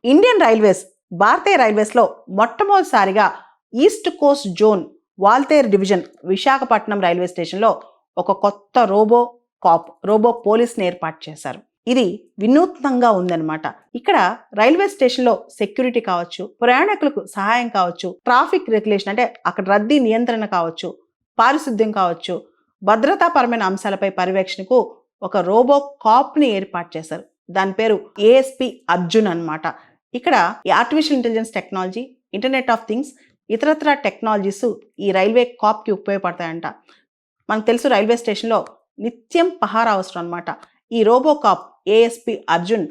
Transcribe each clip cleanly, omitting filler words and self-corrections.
Indian railways భారతీయ రైల్వేస్లో మొట్టమొదటిసారిగా east Coast zone Waltair division Visakhapatnam railway స్టేషన్లో ఒక కొత్త రోబో పోలీస్ని ఏర్పాటు చేశారు. ఇది వినూత్నంగా ఉందన్నమాట. ఇక్కడ రైల్వే స్టేషన్లో సెక్యూరిటీ కావచ్చు, ప్రయాణికులకు సహాయం కావచ్చు, ట్రాఫిక్ రెగ్యులేషన్ అంటే అక్కడ రద్దీ నియంత్రణ కావచ్చు, పారిశుద్ధ్యం కావచ్చు, భద్రతాపరమైన అంశాలపై పర్యవేక్షణకు ఒక రోబో కాప్ని ఏర్పాటు చేశారు. దాని పేరు ఏఎస్పి అర్జున్ అన్నమాట. ఇక్కడ ఈ artificial intelligence technology, internet of things, ఇతరత్ర టెక్నాలజీస్ ఈ రైల్వే కాప్కి ఉపయోగపడతాయంట. మనకు తెలుసు రైల్వే స్టేషన్లో నిత్యం పహారా అవసరం అనమాట. ఈ robo cop ASP Arjun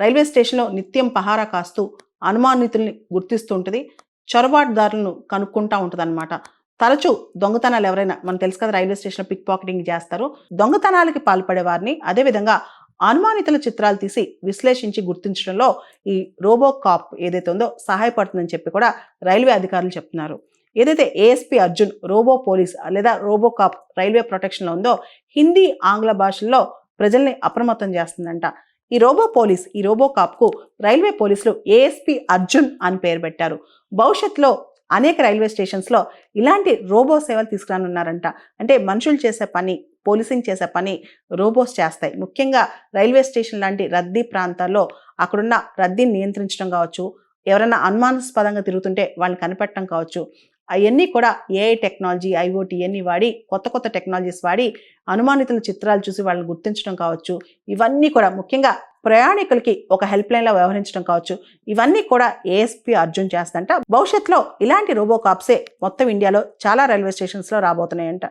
railway స్టేషన్లో నిత్యం పహారా కాస్తూ అనుమానితుల్ని గుర్తిస్తూ ఉంటుంది, చొరబాటుదారులను కనుక్కుంటూ ఉంటుంది అనమాట. తరచూ దొంగతనాలు ఎవరైనా, మనకు తెలుసు కదా రైల్వే స్టేషన్లో పిక్ పాకెటింగ్ చేస్తారు, దొంగతనాలకి పాల్పడే వారిని, అదేవిధంగా అనుమానితుల చిత్రాలు తీసి విశ్లేషించి గుర్తించడంలో ఈ రోబో కాప్ ఏదైతే ఉందో సహాయపడుతుందని చెప్పి కూడా రైల్వే అధికారులు చెప్తున్నారు. ఏదైతే ఏఎస్పి అర్జున్ రోబో పోలీస్ లేదా రోబో కాప్ రైల్వే ప్రొటెక్షన్లో ఉందో హిందీ, ఆంగ్ల భాషల్లో ప్రజల్ని అప్రమత్తం చేస్తుందంట. ఈ రోబో కాప్కు రైల్వే పోలీసులు ఏఎస్పి అర్జున్ అని పేరు పెట్టారు. భవిష్యత్తులో అనేక రైల్వే స్టేషన్స్లో ఇలాంటి రోబో సేవలు తీసుకురానున్నారంట. అంటే మనుషులు చేసే పని, పోలీసింగ్ చేసే పని రోబోస్ చేస్తాయి. ముఖ్యంగా రైల్వే స్టేషన్ లాంటి రద్దీ ప్రాంతాల్లో అక్కడున్న రద్దీని నియంత్రించడం కావచ్చు, ఎవరైనా అనుమానాస్పదంగా తిరుగుతుంటే వాళ్ళని కనిపెట్టడం కావచ్చు, అవన్నీ కూడా ఏఐ టెక్నాలజీ, ఐఓటీ ఇవన్నీ వాడి కొత్త టెక్నాలజీస్ వాడి అనుమానితుల చిత్రాలు చూసి వాళ్ళని గుర్తించడం కావచ్చు, ఇవన్నీ కూడా ముఖ్యంగా ప్రయాణికులకి ఒక హెల్ప్ లైన్లో వ్యవహరించడం కావచ్చు, ఇవన్నీ కూడా ఏఎస్పి అర్జున్ చేస్తంట. భవిష్యత్తులో ఇలాంటి రోబో కాప్సే మొత్తం ఇండియాలో చాలా రైల్వే స్టేషన్స్లో రాబోతున్నాయంట.